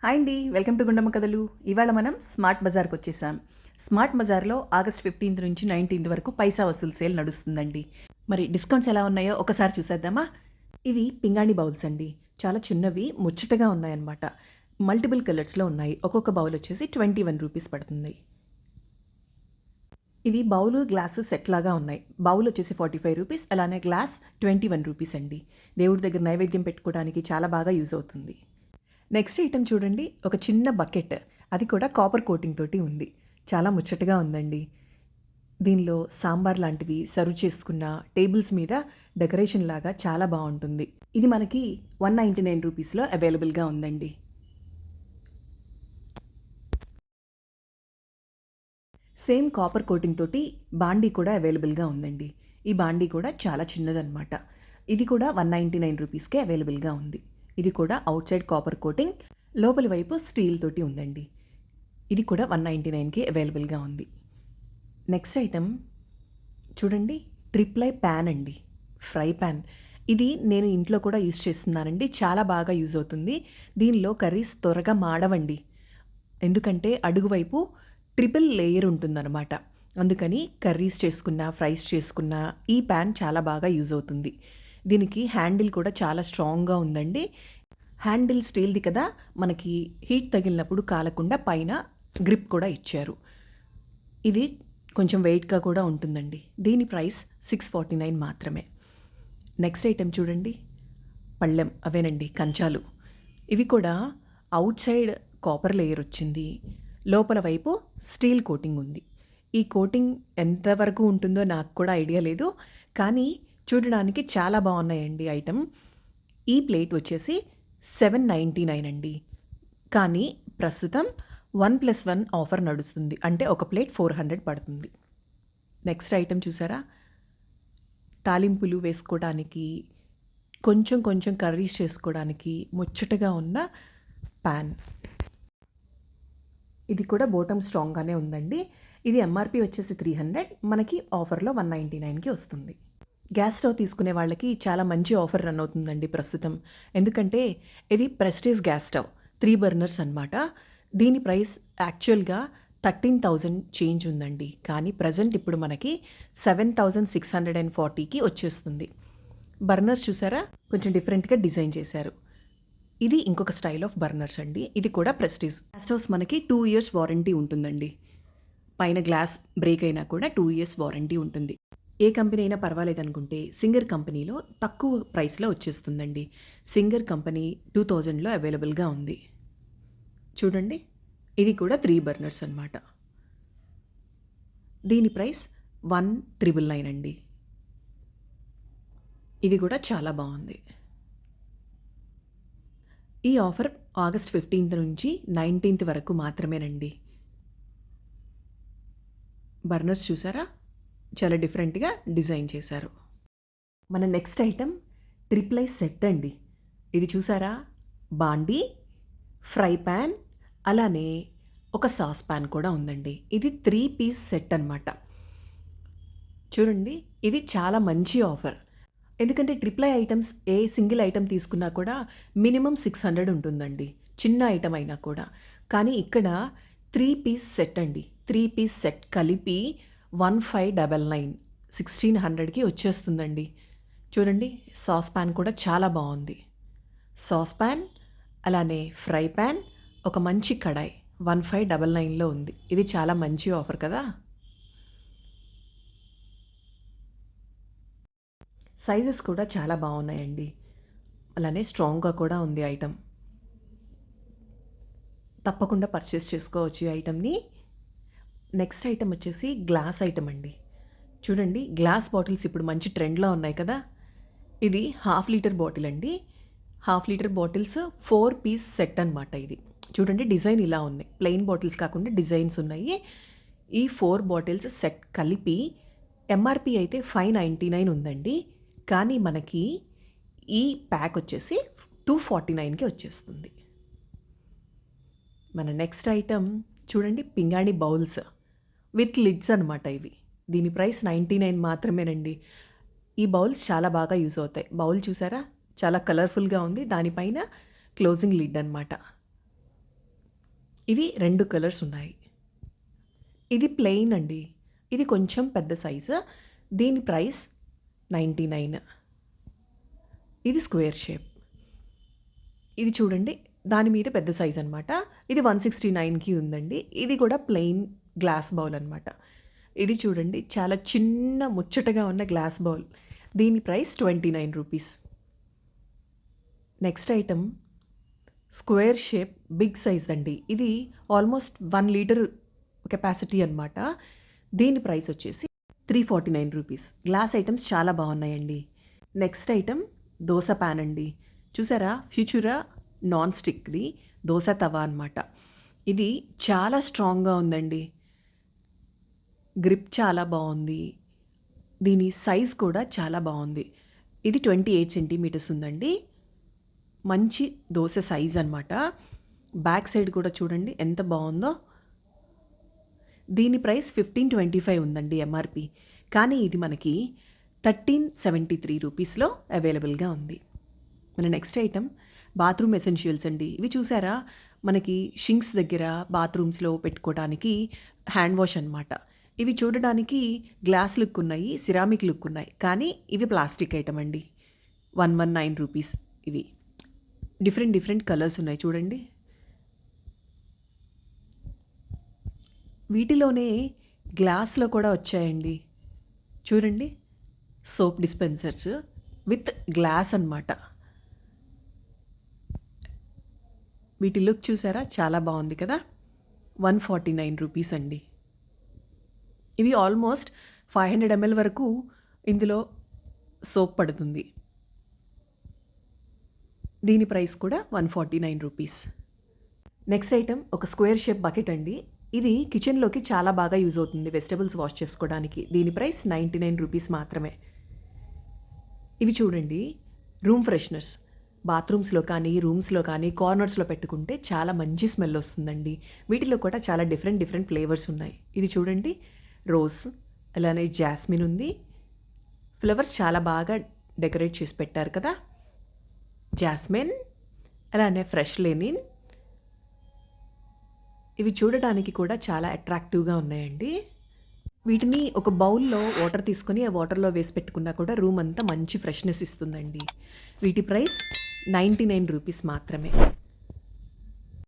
Hi అండి, welcome to Gundamma కథలు. ఇవాళ మనం స్మార్ట్ బజార్కి వచ్చేసాం. స్మార్ట్ బజార్లో ఆగస్ట్ 15 నుంచి 19 వరకు పైసా వసూలు సేల్ నడుస్తుందండి. మరి డిస్కౌంట్స్ ఎలా ఉన్నాయో ఒకసారి చూసేద్దామా. ఇవి పింగాణి బౌల్స్ అండి. చాలా చిన్నవి, ముచ్చటగా ఉన్నాయన్నమాట. మల్టిపుల్ కలర్స్లో ఉన్నాయి. ఒక్కొక్క బౌల్ వచ్చేసి 21 రూపీస్ పడుతుంది. ఇవి బౌలు గ్లాసు సెట్ లాగా ఉన్నాయి. బౌల్ వచ్చేసి 45 రూపీస్, అలానే గ్లాస్ 21 రూపీస్ అండి. దేవుడి దగ్గర నైవేద్యం పెట్టుకోవడానికి చాలా బాగా యూజ్ అవుతుంది. నెక్స్ట్ ఐటెం చూడండి, ఒక చిన్న బకెట్. అది కూడా కాపర్ కోటింగ్ తోటి ఉంది. చాలా ముచ్చటగా ఉందండి. దీనిలో సాంబార్ లాంటివి సర్వ్ చేసుకున్న టేబుల్స్ మీద డెకరేషన్ లాగా చాలా బాగుంటుంది. ఇది మనకి 199 రూపీస్లో అవైలబుల్గా ఉందండి. సేమ్ కాపర్ కోటింగ్ తోటి బాండీ కూడా అవైలబుల్గా ఉందండి. ఈ బాండీ కూడా చాలా చిన్నదన్నమాట. ఇది కూడా 199 రూపీస్కే అవైలబుల్గా ఉంది. ఇది కూడా అవుట్ సైడ్ కాపర్ కోటింగ్, లోపలి వైపు స్టీల్ తోటి ఉందండి. ఇది కూడా 199కి అవైలబుల్గా ఉంది. నెక్స్ట్ ఐటెం చూడండి, ట్రిప్లై ప్యాన్ అండి, ఫ్రై ప్యాన్. ఇది నేను ఇంట్లో కూడా యూజ్ చేస్తున్నానండి. చాలా బాగా యూజ్ అవుతుంది. దీనిలో కర్రీస్ త్వరగా మాడవండి. ఎందుకంటే అడుగువైపు ట్రిపుల్ లేయర్ ఉంటుందన్నమాట. అందుకని కర్రీస్ చేసుకున్నా, ఫ్రైస్ చేసుకున్నా ఈ ప్యాన్ చాలా బాగా యూజ్ అవుతుంది. దీనికి హ్యాండిల్ కూడా చాలా స్ట్రాంగ్గా ఉందండి. హ్యాండిల్ స్టీల్ది కదా, మనకి హీట్ తగిలినప్పుడు కాలకుండా పైన గ్రిప్ కూడా ఇచ్చారు. ఇది కొంచెం వెయిట్గా కూడా ఉంటుందండి. దీని ప్రైస్ 649 మాత్రమే. నెక్స్ట్ ఐటెం చూడండి, పళ్ళెం. అవేనండి, కంచాలు. ఇవి కూడా అవుట్ సైడ్ కాపర్ లేయర్ వచ్చింది, లోపల వైపు స్టీల్ కోటింగ్ ఉంది. ఈ కోటింగ్ ఎంతవరకు ఉంటుందో నాకు కూడా ఐడియా లేదు, కానీ చూడడానికి చాలా బాగున్నాయండి ఐటెం. ఈ ప్లేట్ వచ్చేసి 799 అండి. కానీ ప్రస్తుతం 1+1 ఆఫర్ నడుస్తుంది. అంటే ఒక ప్లేట్ 400 పడుతుంది. నెక్స్ట్ ఐటెం చూసారా, తాలింపులు వేసుకోవడానికి, కొంచెం కొంచెం కర్రీస్ చేసుకోవడానికి ముచ్చటగా ఉన్న ప్యాన్. ఇది కూడా బోటమ్ స్ట్రాంగ్గానే ఉందండి. ఇది ఎంఆర్పి వచ్చేసి 300, మనకి ఆఫర్లో 199కి వస్తుంది. గ్యాస్ స్టవ్ తీసుకునే వాళ్ళకి చాలా మంచి ఆఫర్ రన్ అవుతుందండి ప్రస్తుతం. ఎందుకంటే ఇది ప్రెస్టీజ్ గ్యాస్ స్టవ్, 3 బర్నర్స్ అనమాట. దీని ప్రైస్ యాక్చువల్గా 13,000 చేంజ్ ఉందండి. కానీ ప్రజెంట్ ఇప్పుడు మనకి 7,640కి వచ్చేస్తుంది. బర్నర్స్ చూసారా, కొంచెం డిఫరెంట్గా డిజైన్ చేశారు. ఇది ఇంకొక స్టైల్ ఆఫ్ బర్నర్స్ అండి. ఇది కూడా ప్రెస్టీజ్ గ్యాస్ స్టవ్స్. మనకి 2 years వారంటీ ఉంటుందండి. పైన గ్లాస్ బ్రేక్ అయినా కూడా 2 years వారంటీ ఉంటుంది. ఏ కంపెనీ అయినా పర్వాలేదనుకుంటే సింగర్ కంపెనీలో తక్కువ ప్రైస్లో వచ్చేస్తుందండి. సింగర్ కంపెనీ 2000లో అవైలబుల్గా ఉంది. చూడండి, ఇది కూడా 3 బర్నర్స్ అనమాట. దీని ప్రైస్ 1,999 అండి. ఇది కూడా చాలా బాగుంది. ఈ ఆఫర్ ఆగస్ట్ 15 నుంచి 19 వరకు మాత్రమేనండి. బర్నర్స్ చూసారా, చాలా డిఫరెంట్గా డిజైన్ చేశారు. మన నెక్స్ట్ ఐటెం ట్రిప్లై సెట్ అండి. ఇది చూసారా, బాండీ, ఫ్రై ప్యాన్, అలానే ఒక సాస్ ప్యాన్ కూడా ఉందండి. ఇది 3 పీస్ సెట్ అనమాట. చూడండి, ఇది చాలా మంచి ఆఫర్. ఎందుకంటే ట్రిప్లై ఐటమ్స్ ఏ సింగిల్ ఐటెం తీసుకున్నా కూడా మినిమం 600 ఉంటుందండి, చిన్న ఐటెం అయినా కూడా. కానీ ఇక్కడ 3 పీస్ సెట్ అండి. 3 పీస్ సెట్ కలిపి 1599, 1600కి వచ్చేస్తుందండి. చూడండి, సాస్ ప్యాన్ కూడా చాలా బాగుంది. సాస్ ప్యాన్, అలానే ఫ్రై ప్యాన్, ఒక మంచి కడాయి 1599లో ఉంది. ఇది చాలా మంచి ఆఫర్ కదా. సైజెస్ కూడా చాలా బాగున్నాయండి. అలానే స్ట్రాంగ్గా కూడా ఉంది ఐటెం. తప్పకుండా పర్చేస్ చేసుకోవచ్చు ఈ ఐటెంని. నెక్స్ట్ ఐటెం వచ్చేసి గ్లాస్ ఐటెం అండి. చూడండి, గ్లాస్ బాటిల్స్ ఇప్పుడు మంచి ట్రెండ్లో ఉన్నాయి కదా. ఇది 1/2 లీటర్ బాటిల్ అండి. 1/2 లీటర్ బాటిల్స్ 4 పీస్ సెట్ అనమాట. ఇది చూడండి, డిజైన్ ఇలా ఉన్నాయి. ప్లెయిన్ బాటిల్స్ కాకుండా డిజైన్స్ ఉన్నాయి. ఈ 4 బాటిల్స్ సెట్ కలిపి ఎంఆర్పి అయితే 599 ఉందండి. కానీ మనకి ఈ ప్యాక్ వచ్చేసి 249కి వచ్చేస్తుంది. మన నెక్స్ట్ ఐటెం చూడండి, పింగాణి బౌల్స్ విత్ లిడ్స్ అనమాట ఇవి. దీని ప్రైస్ 99 మాత్రమేనండి. ఈ బౌల్స్ చాలా బాగా యూజ్ అవుతాయి. బౌల్ చూసారా, చాలా కలర్ఫుల్గా ఉంది. దానిపైన క్లోజింగ్ లిడ్ అనమాట. ఇవి 2 కలర్స్ ఉన్నాయి. ఇది ప్లెయిన్ అండి. ఇది కొంచెం పెద్ద సైజు. దీని ప్రైస్ 99. ఇది స్క్వేర్ షేప్. ఇది చూడండి, దాని మీద పెద్ద సైజ్ అనమాట. ఇది 169కి ఉందండి. ఇది కూడా ప్లెయిన్ గ్లాస్ బౌల్ అనమాట. ఇది చూడండి, చాలా చిన్న ముచ్చటగా ఉన్న గ్లాస్ బౌల్. దీని price 29 rupees. Next item square shape big size అండి. ఇది ఆల్మోస్ట్ 1 లీటర్ కెపాసిటీ అనమాట. దీని ప్రైస్ వచ్చేసి 349 రూపీస్. గ్లాస్ ఐటమ్స్ చాలా బాగున్నాయండి. నెక్స్ట్ ఐటమ్ దోశ ప్యాన్ అండి. చూసారా, ఫ్యూచురా నాన్ స్టిక్ది దోశ తవా అనమాట. ఇది చాలా స్ట్రాంగ్గా ఉందండి. గ్రిప్ చాలా బాగుంది. దీని సైజ్ కూడా చాలా బాగుంది. ఇది 28 సెంటీమీటర్స్ ఉందండి. మంచి దోశ సైజ్ అనమాట. బ్యాక్ సైడ్ కూడా చూడండి ఎంత బాగుందో. దీని ప్రైస్ 1525 ఉందండి ఎంఆర్పి. కానీ ఇది మనకి 1373 రూపీస్లో అవైలబుల్గా ఉంది. మన నెక్స్ట్ ఐటమ్ బాత్రూమ్ ఎసెన్షియల్స్ అండి. ఇవి చూసారా, మనకి షింక్స్ దగ్గర బాత్రూమ్స్లో పెట్టుకోవడానికి హ్యాండ్ వాష్ అనమాట. ఇవి చూడడానికి గ్లాస్ లుక్ ఉన్నాయి, సిరామిక్ లుక్ ఉన్నాయి, కానీ ఇవి ప్లాస్టిక్ ఐటమ్ అండి. 119 రూపీస్. ఇవి డిఫరెంట్ కలర్స్ ఉన్నాయి చూడండి. వీటిలోనే గ్లాస్లో కూడా వచ్చాయండి. చూడండి, సోప్ డిస్పెన్సర్స్ విత్ గ్లాస్ అన్నమాట. వీటి లుక్ చూసారా, చాలా బాగుంది కదా. 149 రూపీస్ అండి. ఇవి ఆల్మోస్ట్ 500 ml వరకు ఇందులో సోప్ పడుతుంది. దీని ప్రైస్ కూడా 149 రూపీస్. నెక్స్ట్ ఐటమ్ ఒక స్క్వేర్ షేప్ బకెట్ అండి. ఇది కిచెన్లోకి చాలా బాగా యూజ్ అవుతుంది, వెజిటబుల్స్ వాష్ చేసుకోవడానికి. దీని ప్రైస్ 99 రూపీస్ మాత్రమే. ఇవి చూడండి, రూమ్ ఫ్రెషనర్స్. బాత్రూమ్స్లో కానీ రూమ్స్లో కానీ కార్నర్స్లో పెట్టుకుంటే చాలా మంచి స్మెల్ వస్తుందండి. వీటిలో కూడా చాలా డిఫరెంట్ ఫ్లేవర్స్ ఉన్నాయి. ఇది చూడండి, రోజ్, అలానే జాస్మిన్ ఉంది. ఫ్లవర్స్ చాలా బాగా డెకరేట్ చేసి పెట్టారు కదా. జాస్మిన్, అలానే ఫ్రెష్ లెనిన్. ఇవి చూడడానికి కూడా చాలా అట్రాక్టివ్గా ఉన్నాయండి. వీటిని ఒక బౌల్లో వాటర్ తీసుకొని ఆ వాటర్లో వేసి పెట్టుకున్నా కూడా రూమ్ అంతా మంచి ఫ్రెష్నెస్ ఇస్తుందండి. వీటి ప్రైస్ 99 రూపీస్ మాత్రమే.